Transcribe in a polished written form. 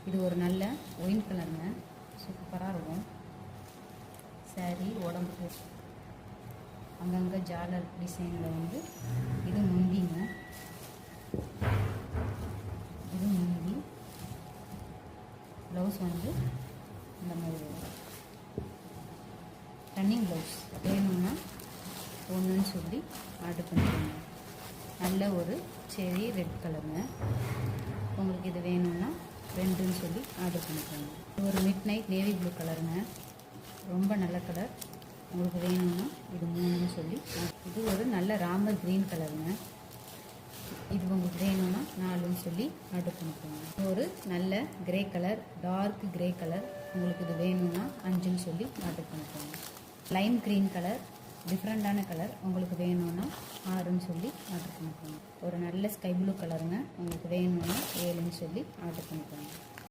இது ஒரு நல்ல ஒயின் கலருங்க, சூப்பராக இருக்கும். சாரீ உடம்புக்கு அங்கங்கே ஜாலர் டிசைனில் வந்து இது முந்திங்க. இது முந்தி. ப்ளவுஸ் வந்து இந்த மாதிரி ரன்னிங் ப்ளவுஸ் வேணும்னா ஒன்றுன்னு சொல்லி ஆர்டர் பண்ணிக்கோங்க. நல்ல ஒரு செரி ரெட் கலருங்க. உங்களுக்கு இது வேணும்னா 2ன்னு சொல்லி ஆர்டர் பண்ணிக்கோங்க. ஒரு மிட் நைட் நேவி ப்ளூ கலருங்க, ரொம்ப நல்ல கலர். உங்களுக்கு வேணும்னா இது 3ன்னு சொல்லி. இது ஒரு நல்ல ராமர் க்ரீன் கலருங்க, இது உங்களுக்கு வேணும்னா 4ன்னு சொல்லி ஆர்டர் பண்ணிக்கோங்க. ஒரு நல்ல grey colour, dark grey colour, உங்களுக்கு இது வேணும்னா 5ன்னு சொல்லி ஆர்டர் பண்ணிக்கோங்க. லைம் க்ரீன் கலர், டிஃப்ரெண்ட்டான கலர், உங்களுக்கு வேணும்னா 6ன்னு சொல்லி ஆர்டர் பண்ணிக்கோங்க. ஒரு நல்ல ஸ்கை ப்ளூ கலருங்க, உங்களுக்கு வேணும்னா 7ன்னு சொல்லி ஆர்டர் பண்ணிக்கோங்க.